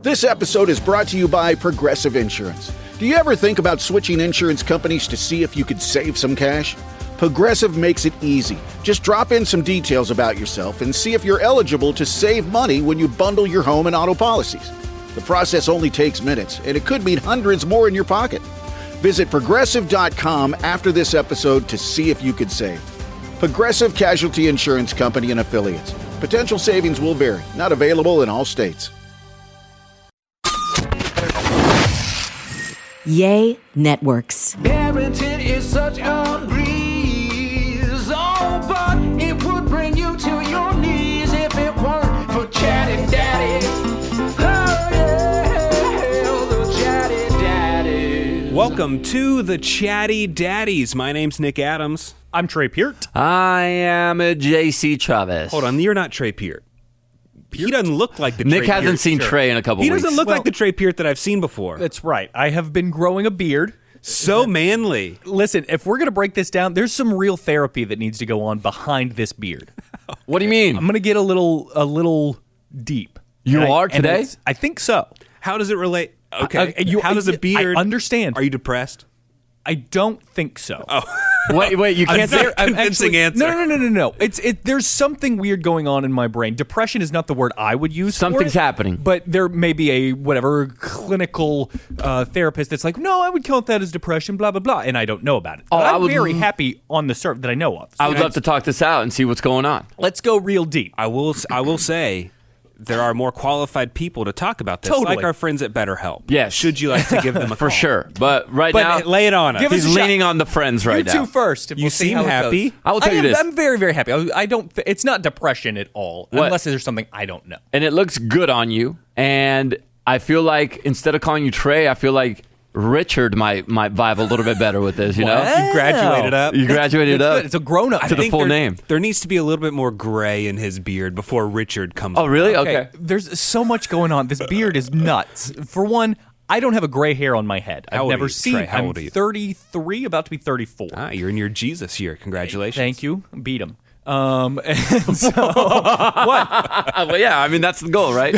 This episode is brought to you by Progressive Insurance. Do you ever think about switching insurance companies to see if you could save some cash? Progressive makes it easy. Just drop in some details about yourself and see if you're eligible to save money when you bundle your home and auto policies. The process only takes minutes, and it could mean hundreds more in your pocket. Visit Progressive.com after this episode to see if you could save. Progressive Casualty Insurance Company and Affiliates. Potential savings will vary. Not available in all states. Yay Networks. Parenting is such a breeze, oh, but it would bring you to your knees if it weren't for Chatty Daddy. Oh, yeah, the Chatty Daddy. Welcome to the Chatty Daddies. My name's Nick Adams. I'm Trey Peart. I am a JC Travis. Hold on, you're not Trey Peart. He doesn't look like the Nick Trey hasn't Peart. seen Trey in a couple weeks. He doesn't look like the Trey Peart that I've seen before. That's right. I have been growing a beard. So manly. Listen, if we're going to break this down, there's some real therapy that needs to go on behind this beard. What do you mean? I'm going to get a little deep. You are today? I think so. How does it relate? Okay. How does a beard... I understand. Are you depressed? I don't think so. Oh. Wait, you can't say... Convincing answer. No. There's something weird going on in my brain. Depression is not the word I would use. Something's happening. But there may be a clinical therapist that's like, no, I would count that as depression, blah, blah, blah. And I don't know about it. Oh, I'm very happy on the surf that I know of. So I would love to talk this out and see what's going on. let's go real deep. I will say... There are more qualified people to talk about this, Totally. like our friends at BetterHelp. Yes. Should you like to give them a For call? sure. But now... lay it on us. Give us He's a shot. leaning on the friends right You now. two first. You seem how it happy. goes. I will tell you this. I'm very, very happy. I don't. It's not depression at all, What? unless there's something I don't know. And it looks good on you. And I feel like instead of calling you Trey, I feel like Richard might vibe a little bit better with this, you know? You graduated up. You graduated That's up. good. It's a grown-up. To the full name. There needs to be a little bit more gray in his beard before Richard comes. Oh, really? Okay. Okay. There's so much going on. This beard is nuts. For one, I don't have a gray hair on my head. How I've old are never you, seen. Trey? How I'm old are you? 33, about to be 34. Ah, you're in your Jesus year. Congratulations. Thank you. Beat him. And so what? Well, yeah, I mean, that's the goal, right?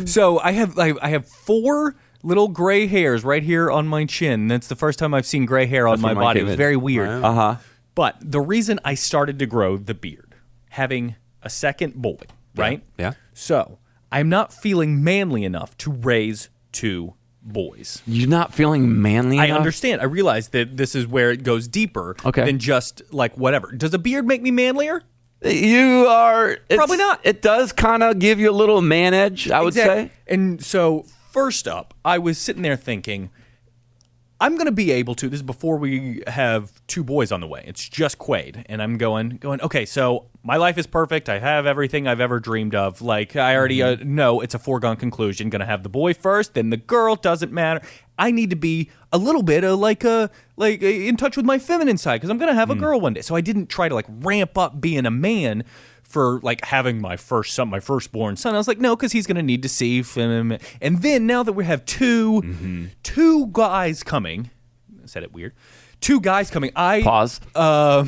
So I have 4 little gray hairs right here on my chin. That's the first time I've seen gray hair on That's my when mine body. It came was in. very weird. Uh-huh. But the reason I started to grow the beard, having a second boy, right? Yeah. So I'm not feeling manly enough to raise 2 boys. You're not feeling manly I enough? understand. I realize that this is where it goes deeper than just like whatever. Does a beard make me manlier? You are... Probably not. It does kind of give you a little man edge, I would say. And so, first up, I was sitting there thinking, I'm going to be able to, this is before we have 2 boys on the way. It's just Quaid. And I'm going, okay, so my life is perfect. I have everything I've ever dreamed of. Like, I already know it's a foregone conclusion. Going to have the boy first, then the girl, doesn't matter. I need to be a little bit like in touch with my feminine side because I'm going to have a girl one day. So I didn't try to like ramp up being a man for like having my firstborn son. I was like, no, because he's going to need to see feminine. And then now that we have two guys coming, I said it weird. 2 guys coming. Pause. Wow.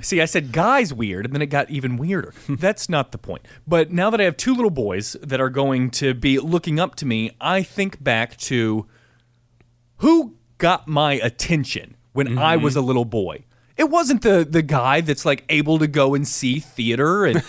See, I said guys weird, and then it got even weirder. That's not the point. But now that I have 2 little boys that are going to be looking up to me, I think back to who got my attention when I was a little boy. It wasn't the guy that's like able to go and see theater and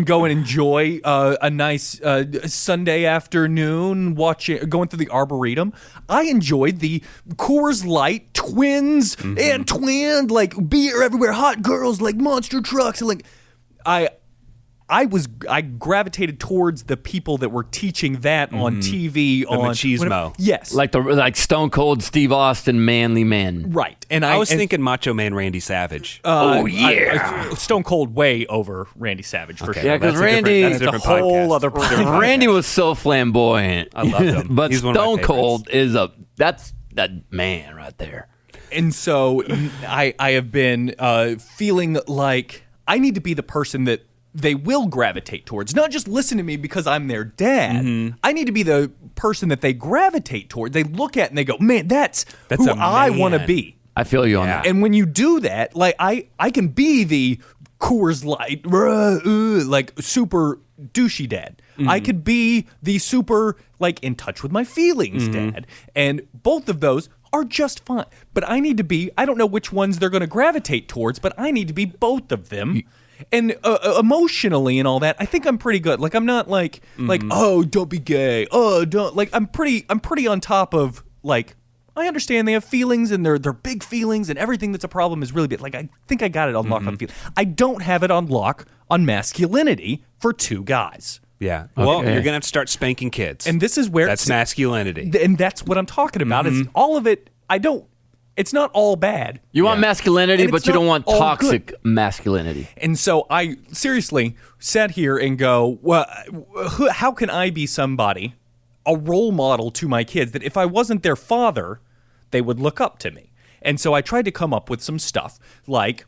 go and enjoy a nice Sunday afternoon going through the Arboretum. I enjoyed the Coors Light twins and twin like beer everywhere, hot girls like monster trucks and like I gravitated towards the people that were teaching that on TV The machismo. Yes, Like Stone Cold Steve Austin, manly men. right. And I was thinking Macho Man Randy Savage. Stone Cold way over Randy Savage for sure. Yeah, because That's a Randy, different whole podcast. other podcast. Randy was so flamboyant. I loved him. But He's one of my Stone favorites. Cold is that's that man right there. And so I have been feeling like I need to be the person that they will gravitate towards. Not just listen to me because I'm their dad. I need to be the person that they gravitate toward. They look at and they go, man, that's who a I want to man. be. I feel you on that. And when you do that, like I can be the Coors Light, like super douchey dad. I could be the super, like, in touch with my feelings dad. And both of those are just fine. But I need to be, I don't know which ones they're going to gravitate towards, but I need to be both of them. And emotionally and all that, I think I'm pretty good. Like, I'm not like, oh, don't be gay. Oh, don't, like, I'm pretty on top of, like, I understand they have feelings and they're big feelings and everything that's a problem is really big. Like, I think I got it on lock on feelings. I don't have it on lock on masculinity for two guys. Yeah. Well, you're gonna have to start spanking kids, And this is where that's masculinity. And that's what I'm talking about. Is all of it. It's not all bad. You want masculinity, And but it's you not don't want all toxic good. masculinity. And so I seriously sat here and go, well, how can I be somebody, a role model to my kids, that if I wasn't their father, they would look up to me? And so I tried to come up with some stuff like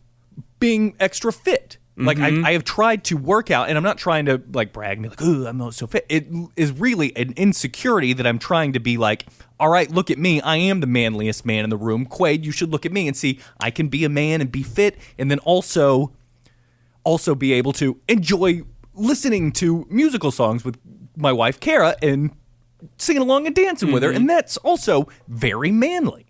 being extra fit. Like I have tried to work out, and I'm not trying to like brag and be like, "Ooh, I'm not so fit." It is really an insecurity that I'm trying to be like, "All right, look at me. I am the manliest man in the room. Quaid, you should look at me and see I can be a man and be fit, and then also be able to enjoy listening to musical songs with my wife Kara and singing along and dancing with her, and that's also very manly."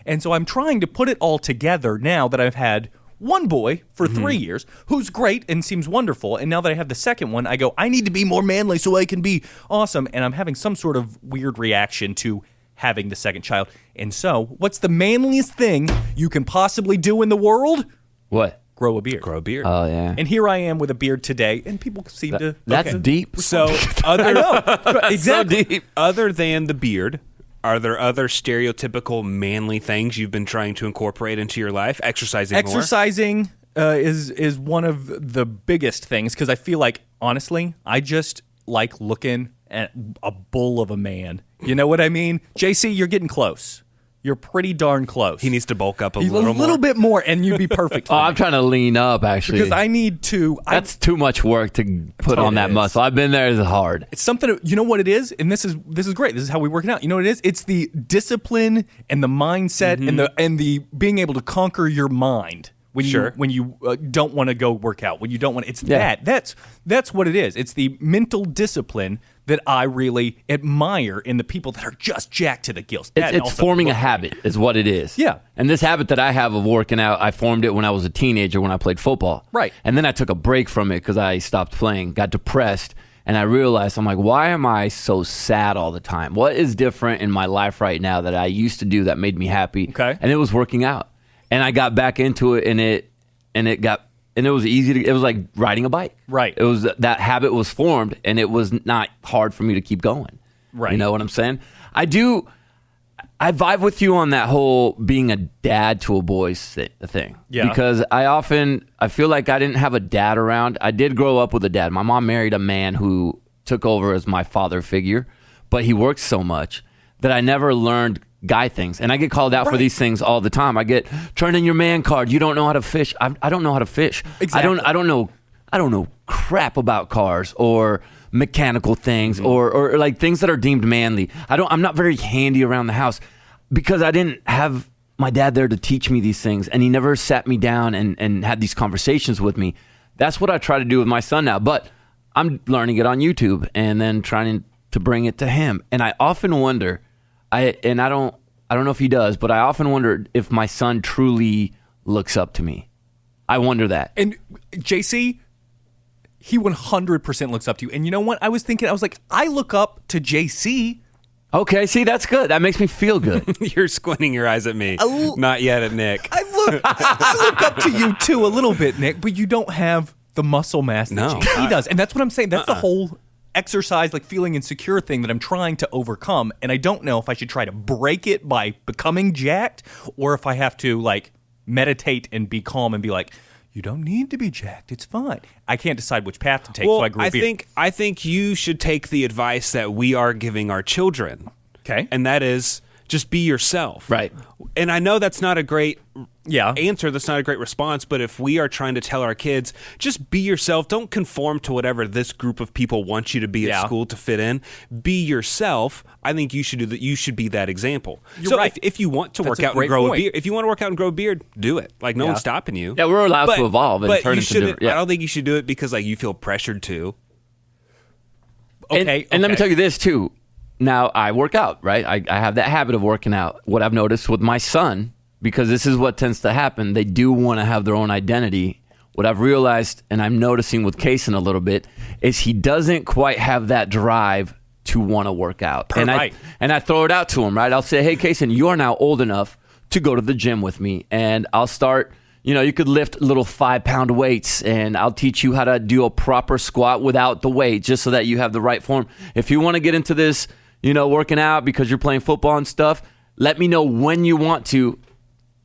And so I'm trying to put it all together now that I've had one boy for 3 years who's great and seems wonderful, and now that I have the second one, I go, I need to be more manly so I can be awesome, and I'm having some sort of weird reaction to having the second child. And so, what's the manliest thing you can possibly do in the world? What? Grow a beard. Grow a beard. Oh, yeah. And here I am with a beard today, and people seem to... That's okay. deep. So I know. Exactly. So deep. other than the beard, are there other stereotypical manly things you've been trying to incorporate into your life? Exercising more? Exercising is one of the biggest things, because I feel like, honestly, I just like looking at a bull of a man. You know what I mean? JC, you're getting close. You're pretty darn close. He needs to bulk up a little more. bit more, and you'd be perfect for Oh, me. I'm trying to lean up, actually. Because I need to... That's too much work to put on that is. muscle. I've been there. It's hard. It's something, you know what it is? And this is great. This is how we work it out. You know what it is? It's the discipline and the mindset and the being able to conquer your mind when you don't want to go work out, when you don't want to. It's that's what it is. It's the mental discipline that I really admire in the people that are just jacked to the gills. It's forming a habit is what it is. Yeah. And this habit that I have of working out, I formed it when I was a teenager when I played football. Right. And then I took a break from it because I stopped playing, got depressed, and I realized, I'm like, why am I so sad all the time? What is different in my life right now that I used to do that made me happy? Okay. And it was working out. And I got back into it, and it was easy it was like riding a bike. Right. It was that habit was formed, and it was not hard for me to keep going. Right. You know what I'm saying? I vibe with you on that whole being a dad to a boy's thing. Yeah. Because I feel like I didn't have a dad around. I did grow up with a dad. My mom married a man who took over as my father figure, but he worked so much that I never learned guy things. And I get called out for these things all the time. I get, turn in your man card. You don't know how to fish. I don't know how to fish. Exactly. I don't know crap about cars or mechanical things or like things that are deemed manly. I'm not very handy around the house because I didn't have my dad there to teach me these things, and he never sat me down and had these conversations with me. That's what I try to do with my son now, but I'm learning it on YouTube and then trying to bring it to him. And I often wonder, I don't know if he does, but I often wonder if my son truly looks up to me. I wonder that. And JC, he 100% looks up to you. And you know what? I was like, I look up to JC. Okay, see, that's good. That makes me feel good. You're squinting your eyes at me, not yet at Nick. I look up to you too a little bit, Nick, but you don't have the muscle mass that JC does. And that's what I'm saying. That's the whole exercise, like feeling insecure thing that I'm trying to overcome. And I don't know if I should try to break it by becoming jacked, or if I have to like meditate and be calm and be like, you don't need to be jacked. It's fine. I can't decide which path to take. Well, so I grew a beard. I think you should take the advice that we are giving our children. Okay. And that is just be yourself. Right. And I know that's not a great Yeah. answer. That's not a great response. But if we are trying to tell our kids, just be yourself. Don't conform to whatever this group of people want you to be at school to fit in. Be yourself. I think you should do that. You should be that example. You're right. If you want to That's work a out and great grow point. a beard, if you want to work out and grow a beard, do it. Like no one's stopping you. Yeah, we're allowed to evolve and but turn you into shouldn't. different. Yeah. I don't think you should do it because like you feel pressured to. And let me tell you this too. Now I work out, right? I have that habit of working out. What I've noticed with my son, because this is what tends to happen, they do want to have their own identity. What I've realized, and I'm noticing with Kaysen a little bit, is he doesn't quite have that drive to want to work out. And I throw it out to him, right? I'll say, hey, Kaysen, you are now old enough to go to the gym with me. And I'll start, you could lift little 5-pound weights, and I'll teach you how to do a proper squat without the weight, just so that you have the right form. If you want to get into this, working out because you're playing football and stuff, let me know when you want to.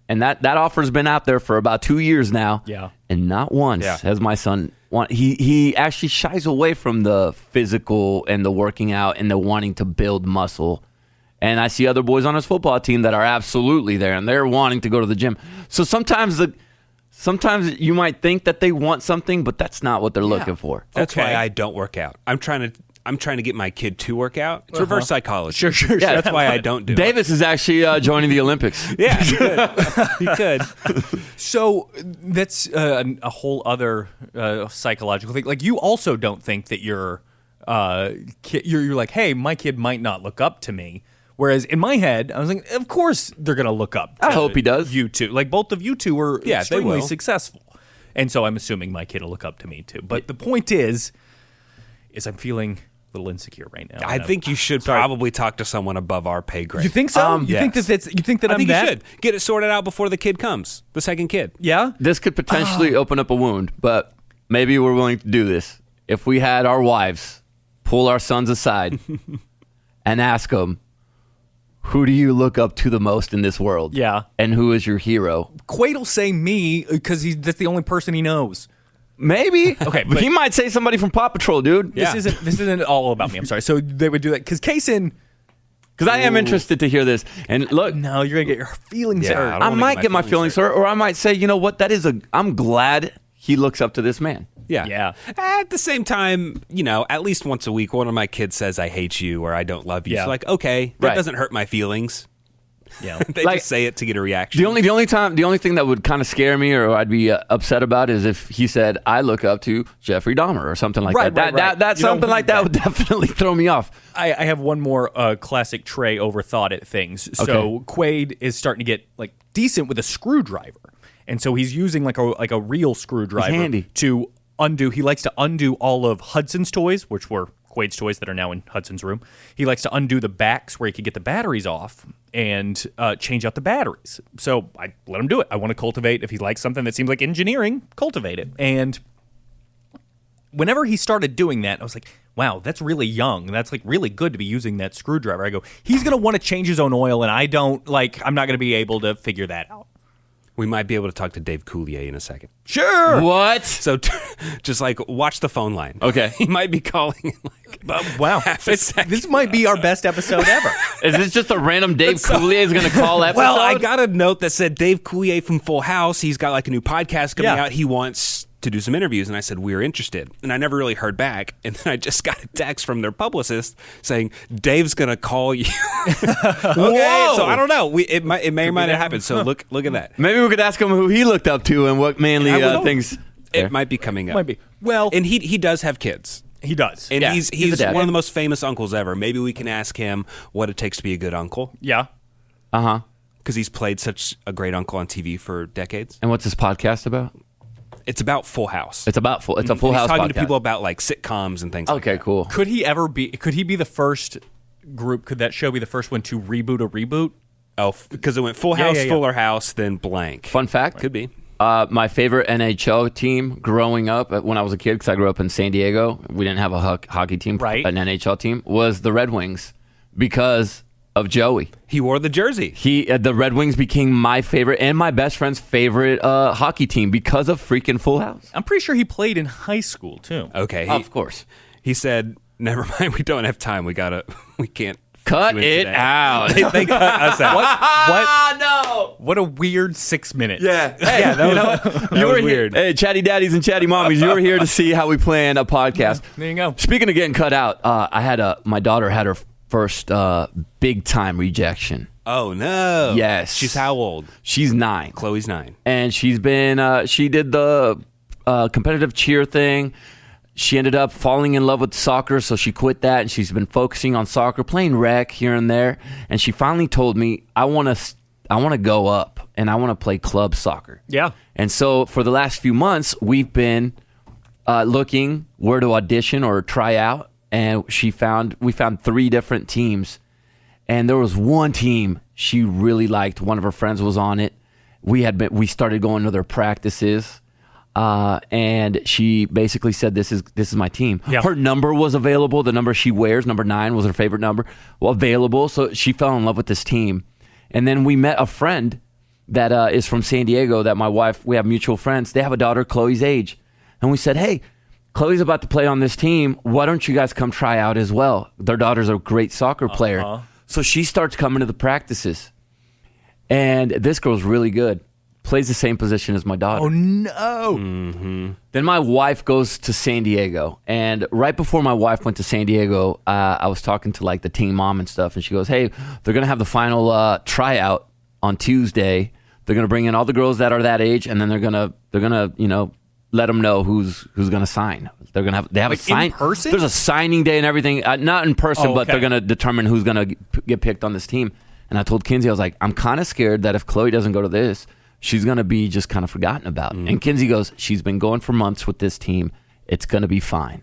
And that offer's been out there for about 2 years now. Yeah. And not once has my son he actually shies away from the physical and the working out and the wanting to build muscle. And I see other boys on his football team that are absolutely there, and they're wanting to go to the gym. So sometimes you might think that they want something, but that's not what they're looking for. That's why I don't work out. I'm trying to get my kid to work out. It's reverse psychology. Sure. Yeah, that's why I don't do Davis is actually joining the Olympics. Yeah, he could. So that's a whole other psychological thing. Like, you also don't think that you're like, hey, my kid might not look up to me. Whereas in my head, I was like, of course they're going to look up to I hope he does. You two. Like, both of you two were they extremely will. successful. And so I'm assuming my kid will look up to me too. But the point is I'm feeling a little insecure right now. I think you should probably talk to someone above our pay grade. You think so? You yes. think that I I'm think that? you should get it sorted out before the kid comes, the second kid. Yeah? This could potentially open up a wound, but maybe we're willing to do this. If we had our wives pull our sons aside and ask them, who do you look up to the most in this world? Yeah. And who is your hero? Quaid will say me because that's the only person he knows. Maybe. Okay, but he might say somebody from Paw Patrol, dude. This isn't all about me. I'm sorry. So they would do that because Kaysen. Because I am interested to hear this. And look, No, you're gonna get your feelings Yeah, hurt. I don't I wanna might get my feelings hurt, or I might say, you know what, I'm glad he looks up to this man. Yeah. At the same time, at least once a week, one of my kids says, I hate you or I don't love you. Yeah. So like, okay, that Right. doesn't hurt my feelings. Yeah. They Like- just say it to get a reaction. The only thing that would kind of scare me or I'd be upset about is if he said, I look up to Jeffrey Dahmer or something like Right, that. right. That You don't something like need that would definitely throw me off. I have one more classic Trey overthought it things. So Okay. Quaid is starting to get like decent with a screwdriver, and so he's using like a real screwdriver handy. to undo. He likes to undo all of Hudson's toys, which were Quaid's toys that are now in Hudson's room. He likes to undo the backs where he could get the batteries off and change out the batteries. So I let him do it. I want to cultivate. If he likes something that seems like engineering, cultivate it. And whenever he started doing that, I was like, wow, that's really young. That's like really good to be using that screwdriver. I go, he's going to want to change his own oil, and I'm not going to be able to figure that out. We might be able to talk to Dave Coulier in a second. Sure. What? So just like watch the phone line. Okay. He might be calling in Wow. half a second. This might be our best episode ever. Is this just a random Dave Coulier is going to call episode? Well, I got a note that said Dave Coulier from Full House. He's got like a new podcast coming Yeah. out. He wants to do some interviews, and I said we're interested, and I never really heard back. And then I just got a text from their publicist saying Dave's gonna call you. Okay, so I don't know. It may or might not happen. So look at that. Maybe we could ask him who he looked up to and what manly I will. things. It might be coming up. Might be. Well, and he does have kids. he does. And Yeah, he's he's a dad. one of the most famous uncles ever. Maybe we can ask him what it takes to be a good uncle, Yeah. Uh-huh. because he's played such a great uncle on TV for decades. And what's this podcast about? It's about Full House. It's a Full And House he's talking podcast. to people about like sitcoms and things like Okay, that. cool. Could he be the first group? Could that show be the first one to reboot a reboot? Oh, because it went Full House, yeah. Fuller House, then blank. Fun fact. Could be. My favorite NHL team growing up when I was a kid, because I grew up in San Diego, we didn't have a hockey team, Right. an NHL team, was the Red Wings because of Joey. He wore the jersey. The Red Wings became my favorite and my best friend's favorite hockey team because of freaking Full House. I'm pretty sure he played in high school too. Okay. Of course. He said, "Never mind. We don't have time. We can't Cut fit you in it today." out. They cut us out. What? no. What a weird 6 minutes. Yeah. Hey, yeah, that You was were weird. Hey, chatty daddies and chatty mommies, you were here to see how we plan a podcast. There you go. Speaking of getting cut out, my daughter had her first big time rejection. Oh no. Yes. She's how old? She's 9. Chloe's 9. And she's been she did the competitive cheer thing. she ended up falling in love with soccer, so she quit that, and she's been focusing on soccer, playing rec here and there. And she finally told me, I want to go up, and I want to play club soccer. Yeah. And so for the last few months, we've been looking where to audition or try out, and we found 3 different teams. And there was one team she really liked. One of her friends was on it. We started going to their practices. And she basically said, this is my team. Yeah. Her number was available. The number she wears, number 9, was her favorite number. Well, available. So she fell in love with this team. And then we met a friend that is from San Diego that my wife, we have mutual friends. They have a daughter Chloe's age. And we said, hey, Chloe's about to play on this team. Why don't you guys come try out as well? Their daughter's a great soccer player. So she starts coming to the practices. And this girl's really good. Plays the same position as my daughter. Oh, no. Mm-hmm. Then my wife goes to San Diego. And right before my wife went to San Diego, I was talking to like the team mom and stuff. And she goes, hey, they're going to have the final tryout on Tuesday. They're going to bring in all the girls that are that age. And then they're going to, let them know who's going to sign. They have like a sign. In person? There's a signing day and everything. Not in person, but okay. they're going to determine who's going to get picked on this team. And I told Kinsey, I was like, I'm kind of scared that if Chloe doesn't go to this, she's going to be just kind of forgotten about. And Kinsey goes, she's been going for months with this team. It's going to be fine.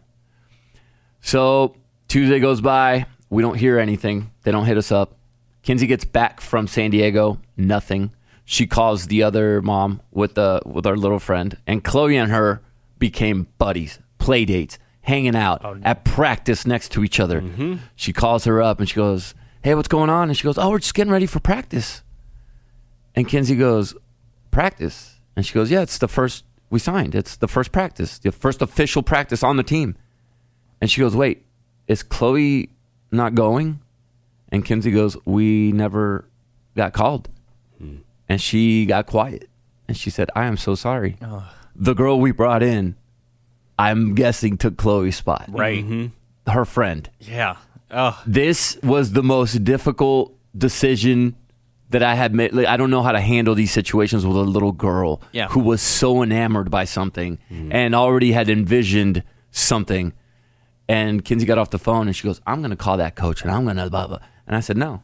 So Tuesday goes by. We don't hear anything. They don't hit us up. Kinsey gets back from San Diego. Nothing. She calls the other mom with our little friend. And Chloe and her became buddies, play dates, hanging out at practice next to each other. Mm-hmm. She calls her up and she goes, hey, what's going on? And she goes, oh, we're just getting ready for practice. And Kinsey goes, practice? And she goes, yeah, it's the first we signed. It's the first practice, the first official practice on the team. And she goes, wait, is Chloe not going? And Kinsey goes, we never got called. And she got quiet. And she said, I am so sorry. The girl we brought in, I'm guessing, took Chloe's spot. Right. Mm-hmm. Her friend. Yeah. This was the most difficult decision that I had made. Like, I don't know how to handle these situations with a little girl who was so enamored by something and already had envisioned something. And Kinsey got off the phone and she goes, I'm going to call that coach and I'm going to blah, blah. And I said, no.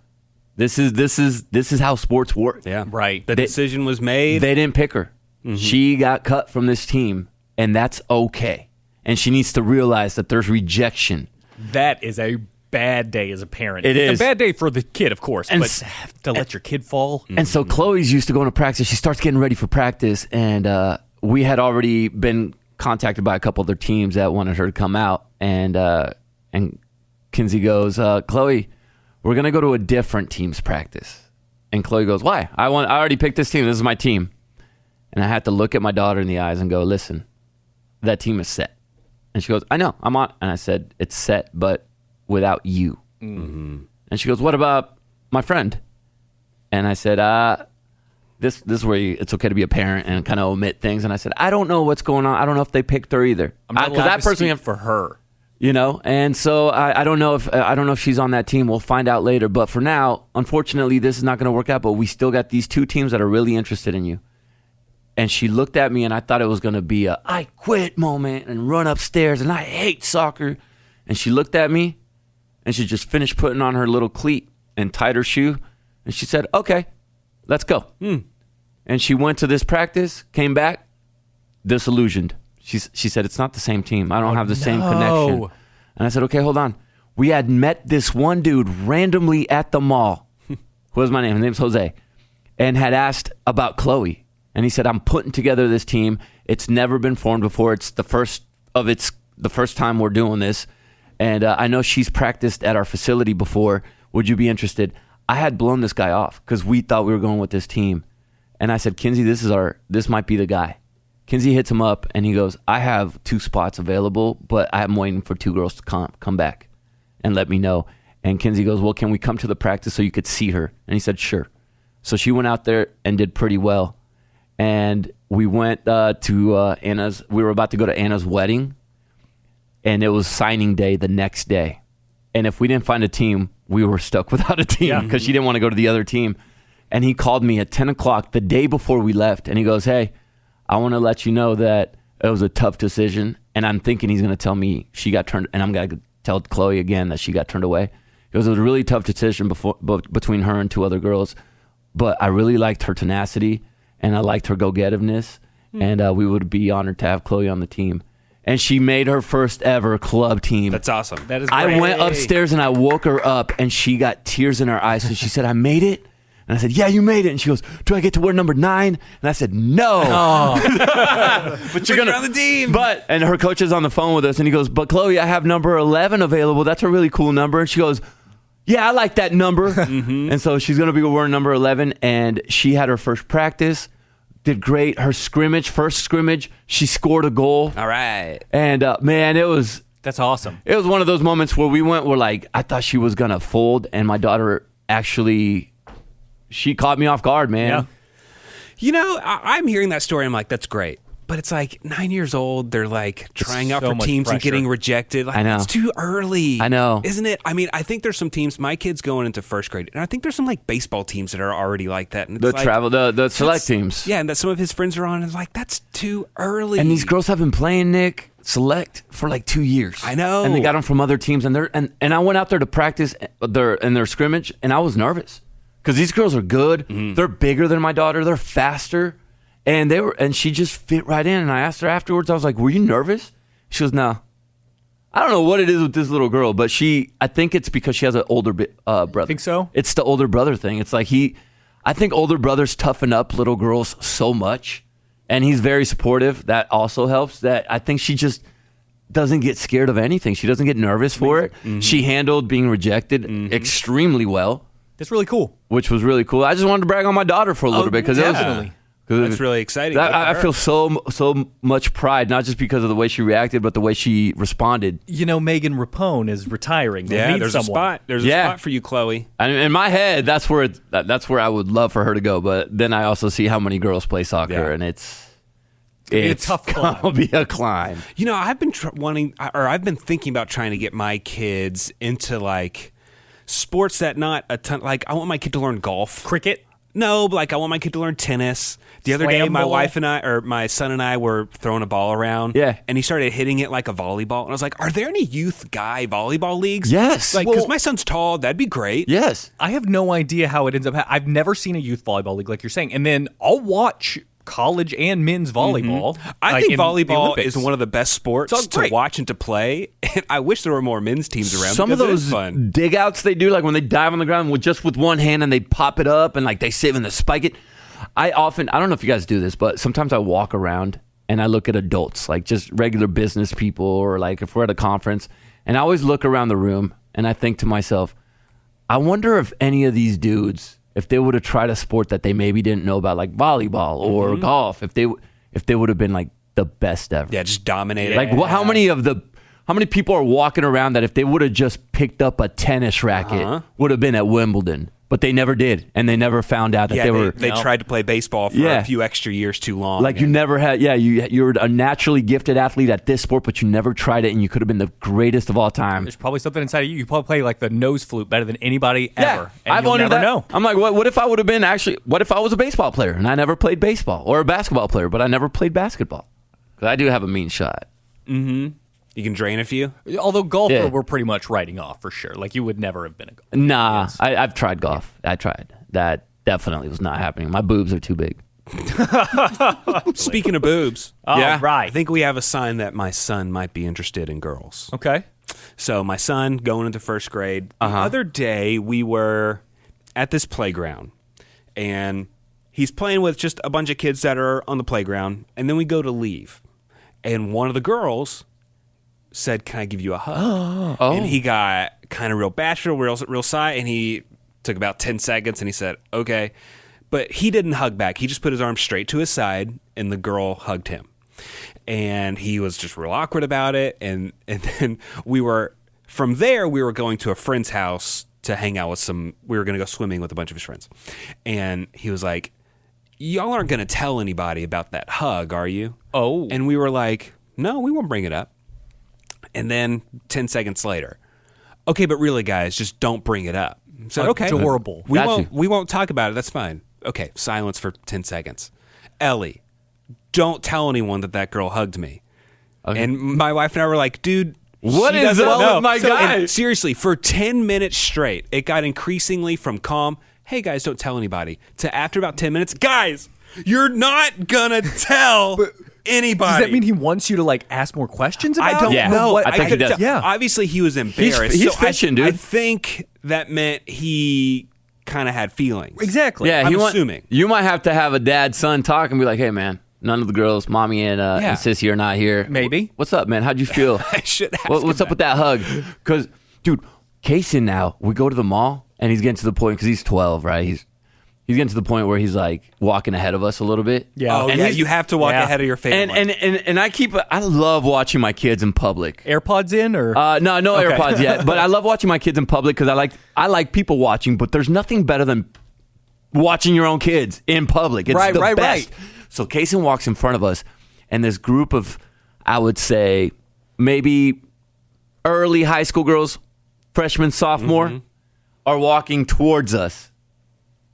This is how sports work. Yeah, right. The decision was made. They didn't pick her. Mm-hmm. She got cut from this team, and that's okay. And she needs to realize that there's rejection. That is a bad day as a parent. It's a bad day for the kid, of course, and but to let your kid fall. And so Chloe's used to going to practice. She starts getting ready for practice, and we had already been contacted by a couple other teams that wanted her to come out. And Kinsey goes, Chloe, we're going to go to a different team's practice. And Chloe goes, why? I already picked this team. This is my team. And I had to look at my daughter in the eyes and go, listen, that team is set. And she goes, I know, I'm on. And I said, it's set, but without you. Mm-hmm. And she goes, what about my friend? And I said, this is where it's okay to be a parent and kind of omit things. And I said, I don't know what's going on. I don't know if they picked her either. I'm not allowed to speak for her. And so I don't know if she's on that team. We'll find out later. But for now, unfortunately, this is not going to work out. But we still got these 2 teams that are really interested in you. And she looked at me, and I thought it was going to be a I quit moment and run upstairs, and I hate soccer. And she looked at me, and she just finished putting on her little cleat and tied her shoe. And she said, okay, let's go. And she went to this practice, came back, disillusioned. She said, it's not the same team. I don't have the same connection. And I said, okay, hold on. We had met this one dude randomly at the mall. What was my name? His name's Jose. And had asked about Chloe. And he said, I'm putting together this team. It's never been formed before. It's the first time we're doing this. And I know she's practiced at our facility before. Would you be interested? I had blown this guy off because we thought we were going with this team. And I said, Kinsey, this might be the guy. Kinsey hits him up, and he goes, I have 2 spots available, but I'm waiting for 2 girls to come back and let me know. And Kinsey goes, well, can we come to the practice so you could see her? And he said, sure. So she went out there and did pretty well. And we went to Anna's. We were about to go to Anna's wedding, and it was signing day the next day. And if we didn't find a team, we were stuck without a team because she didn't want to go to the other team. And he called me at 10 o'clock the day before we left, and he goes, hey, I want to let you know that it was a tough decision, and I'm thinking he's going to tell me she got turned, and I'm going to tell Chloe again that she got turned away. It was a really tough decision between her and 2 other girls, but I really liked her tenacity, and I liked her go-getiveness, and we would be honored to have Chloe on the team. And she made her first ever club team. That's awesome. That is great. I went upstairs and I woke her up, and she got tears in her eyes. So she said, "I made it." And I said, "Yeah, you made it." And she goes, "Do I get to wear number 9?" And I said, "No." But you're on the team. And her coach is on the phone with us, and he goes, "But Chloe, I have number 11 available. That's a really cool number." And she goes, "Yeah, I like that number." And so she's going to be wearing number 11, and she had her first practice. Did great. Her first scrimmage, she scored a goal. All right. And man, That's awesome. it was one of those moments where we're like, I thought she was gonna fold, and my daughter she caught me off guard, man. Yeah. You know, I'm hearing that story. I'm like, that's great. But it's like 9 years old. They're like trying out so for much teams and pressure. getting rejected. Like, I know. It's too early. I know. Isn't it? I mean, I think there's some teams, my kid's going into first grade, and I think there's some like baseball teams that are already like that. And it's The select teams. Yeah, and that some of his friends are on, and it's like, that's too early. And these girls have been playing, Nick, select for like 2 years. I know. And they got them from other teams, and I went out there to practice their scrimmage, and I was nervous because these girls are good. Mm-hmm. They're bigger than my daughter. They're faster, and she just fit right in. And I asked her afterwards, I was like, "Were you nervous?" She goes, "No." I don't know what it is with this little girl, but I think it's because she has an older brother. Think so? It's the older brother thing. It's like I think older brothers toughen up little girls so much, and he's very supportive. That also helps. That I think she just doesn't get scared of anything. She doesn't get nervous for it. Mm-hmm. She handled being rejected extremely well, That's really cool. which was really cool. I just wanted to brag on my daughter for a little bit because definitely. That's really exciting. I feel so much pride, not just because of the way she reacted, but the way she responded. You know, Megan Rapone is retiring. They need there's someone. a spot. There's a spot for you, Chloe. And in my head, that's where I would love for her to go. But then I also see how many girls play soccer, Yeah. and it's be a tough climb. gonna be a climb. You know, I've been I've been thinking about trying to get my kids into like sports that not a ton. Like, I want my kid to learn golf. Cricket. No, but like I want my kid to learn tennis. The other day, Slam my ball. wife and my son and I were throwing a ball around. Yeah. And he started hitting it like a volleyball. And I was like, are there any youth guy volleyball leagues? Yes. Like, because Well- my son's tall. That'd be great. Yes. I have no idea how it ends up. I've never seen a youth volleyball league like you're saying. And then I'll watch college and men's volleyball. I like think in the volleyball Olympics. is one of the best sports So to great. watch and to play. And I wish there were more men's teams around. Some of because it is those fun. dig outs they do, like when they dive on the ground with one hand and they pop it up and like they save and they spike it. I don't know if you guys do this, but sometimes I walk around and I look at adults, like just regular business people, or like if we're at a conference, and I always look around the room and I think to myself, I wonder if any of these dudes, if they would have tried a sport that they maybe didn't know about, like volleyball or golf, if they would have been like the best ever. Yeah, just dominated. Like how many people are walking around that if they would have just picked up a tennis racket would have been at Wimbledon, but they never did, and they never found out that they tried to play baseball for a few extra years too long. like you never had. Yeah, you're a naturally gifted athlete at this sport, but you never tried it, and you could have been the greatest of all time. There's probably something inside of you. You probably play like the nose flute better than anybody ever. And I've you'll wondered never that. know. I'm like, what if I would have been what if I was a baseball player and I never played baseball, or a basketball player, but I never played basketball? Because I do have a mean shot. You can drain a few. Although golf, Yeah. we're pretty much writing off for sure. Like you would never have been a golfer. Nah, I've tried golf. I tried. That definitely was not happening. My boobs are too big. Speaking of boobs, Oh, Yeah. right. I think we have a sign that my son might be interested in girls. Okay. So my son going into first grade. The other day we were at this playground, and he's playing with just a bunch of kids that are on the playground, and then we go to leave, and one of the girls said, "Can I give you a hug?" And he got kind of real bashful, real shy, and he took about 10 seconds, and he said, "Okay." But he didn't hug back. He just put his arm straight to his side, and the girl hugged him. And he was just real awkward about it. And then we were going to a friend's house to hang out with we were going to go swimming with a bunch of his friends. And he was like, "Y'all aren't going to tell anybody about that hug, are you?" Oh. And we were like, "No, we won't bring it up." And then 10 seconds later, "Okay, but really, guys, just don't bring it up." So, okay. Adorable. We won't talk about it. That's fine. Okay, silence for 10 seconds. "Ellie, don't tell anyone that girl hugged me." Okay. And my wife and I were like, dude, What she is doesn't up know. with my guy? And seriously, for 10 minutes straight, it got increasingly from calm, hey guys, don't tell anybody, to after about 10 minutes, guys, you're not gonna tell anybody. Does that mean he wants you to like ask more questions about I don't Yeah. know. I think he does. Yeah. Obviously, he was embarrassed. He's so fishing, dude. I think that meant he kind of had feelings. Exactly. Yeah, I'm assuming. You might have to have a dad-son talk and be like, hey, man, none of the girls, mommy and sissy are not here. Maybe. What's up, man? How'd you feel? I should ask What's him up with that hug? Because, dude, Kaysen now, we go to the mall, and he's getting to the point, because he's 12, right? He's getting to the point where he's, like, walking ahead of us a little bit. Yeah. Oh, And yeah, he's- you have to walk Yeah. ahead of your family. And I love watching my kids in public. AirPods in or No Okay. AirPods yet, but I love watching my kids in public because I like people watching, but there's nothing better than watching your own kids in public. It's Right, the right, best. right. So Kaysen walks in front of us, and this group of, I would say, maybe early high school girls, freshman, sophomore, are walking towards us.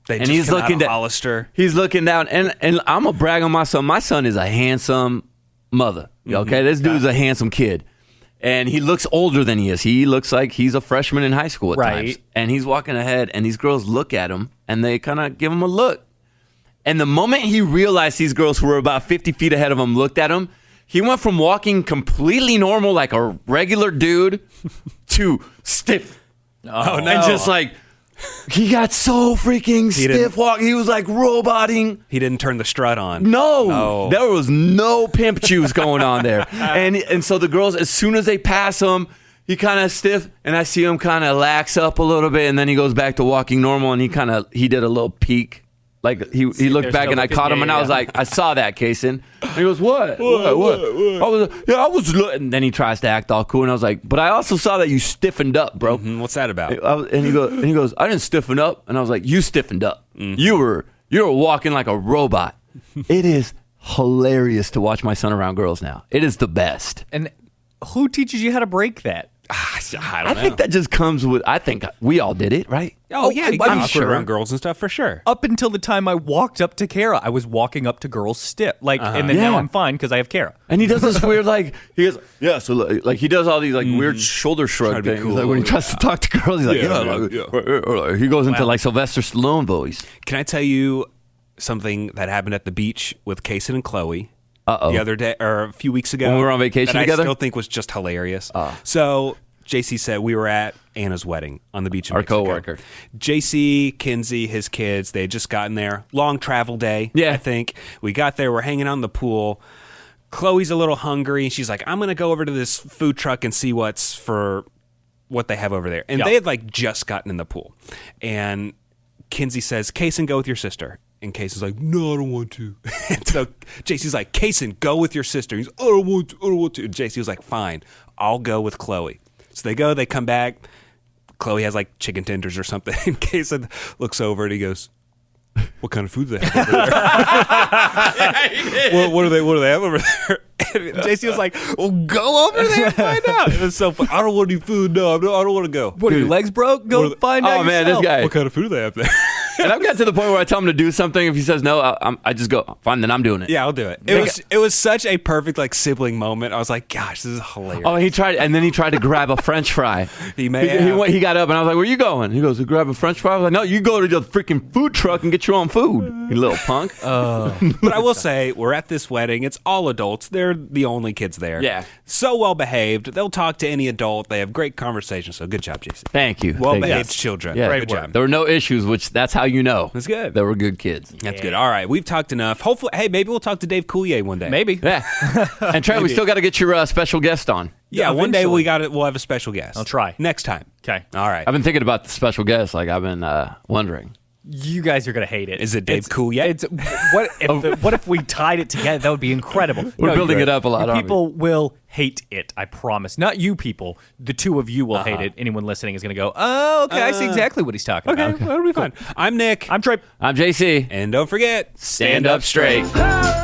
they and just he's come out looking of down. Hollister. He's looking down, and I'm gonna brag on my son. My son is a handsome mother. Okay, this dude's a handsome kid, and he looks older than he is. He looks like he's a freshman in high school at Right. times. And he's walking ahead, and these girls look at him, and they kind of give him a look. And the moment he realized these girls who were about 50 feet ahead of him looked at him, he went from walking completely normal, like a regular dude, to stiff. Oh, no. And just like, he got so freaking stiff didn't- walk. He was like roboting. He didn't turn the strut on. No, there was no pimp juice going on there. And so the girls, as soon as they pass him, he kind of stiff, and I see him kind of lax up a little bit, and then he goes back to walking normal, and he did a little peek. Like he looked There's back, no and I looking- caught him, yeah, and I was yeah. like, I saw that, Kaysen. And he goes, what? I was looking. And then he tries to act all cool, and I was like, but I also saw that you stiffened up, bro. What's that about? And he goes, I didn't stiffen up. And I was like, you stiffened up. You were walking like a robot. It is hilarious to watch my son around girls now. It is the best. And who teaches you how to break that? I think that just comes with, I think we all did it, right? Oh, yeah, you get I'm awkward sure. around girls and stuff for sure. Up until the time I walked up to Kara, I was walking up to girls stiff. Like, and then now Yeah. I'm fine because I have Kara. And he does this weird, like, he goes, yeah, so like he does all these like weird shoulder shrug Trying to be things. cool. Like when he tries to talk to girls, he's like, he goes into Wow. like Sylvester Stallone voice. Can I tell you something that happened at the beach with Kaysen and Chloe Uh-oh. the other day, or a few weeks ago? When we were on vacation that together? I still think was just hilarious. So JC said we were at Anna's wedding on the beach in Our Mexico. coworker. JC, Kinsey, his kids, they had just gotten there. Long travel day, Yeah. I think. We got there, we're hanging out in the pool. Chloe's a little hungry. She's like, I'm going to go over to this food truck and see what they have over there. And Yeah. they had like just gotten in the pool. And Kinsey says, Kaysen, go with your sister. And Kaysen's like, no, I don't want to. And so JC's like, Kaysen, go with your sister. He's, I don't want to. And JC was like, fine, I'll go with Chloe. So they go, they come back. Chloe has like chicken tenders or something. And Kaysen looks over and he goes, what kind of food do they have over there? what do they have over there? And JC was like, well, go over there and find out. It was so fun. I don't want any food. No, I don't want to go. What, are your legs broke? Go find out Oh man, yourself. this guy. What kind of food do they have there? And I've got to the point where I tell him to do something. If he says no, I just go, fine, then I'm doing it. Yeah, I'll do it. It was such a perfect like sibling moment. I was like, gosh, this is hilarious. Oh, he tried to grab a French fry. He may have. He got up, and I was like, where you going? He goes, to grab a French fry? I was like, no, you go to the freaking food truck and get your own food, you little punk. But I will say, we're at this wedding. It's all adults. They're the only kids there. Yeah. So well behaved. They'll talk to any adult. They have great conversations. So good job, JC. Thank you. Well Thank you. behaved children. Yeah. Good job. There were no issues, which that's how you know. That's good. They were good kids. That's good. All right. We've talked enough. Hopefully, hey, maybe we'll talk to Dave Coulier one day. Maybe. Yeah. And Trey, we still got to get your special guest on. Yeah, one day Eventually. we'll have a special guest. I'll try. Next time. Okay. All right. I've been thinking about the special guest. Like, I've been wondering. You guys are gonna hate it. Is it Dave Coulier? It's what if we tied it together? That would be incredible. We're building you're it up a lot, right. aren't we? People will hate it. I promise. Not you people. The two of you will hate it. Anyone listening is gonna go, oh, okay, I see exactly what he's talking about. That'll be fun. I'm Nick. I'm Trey. I'm JC. And don't forget, Stand up straight. Oh,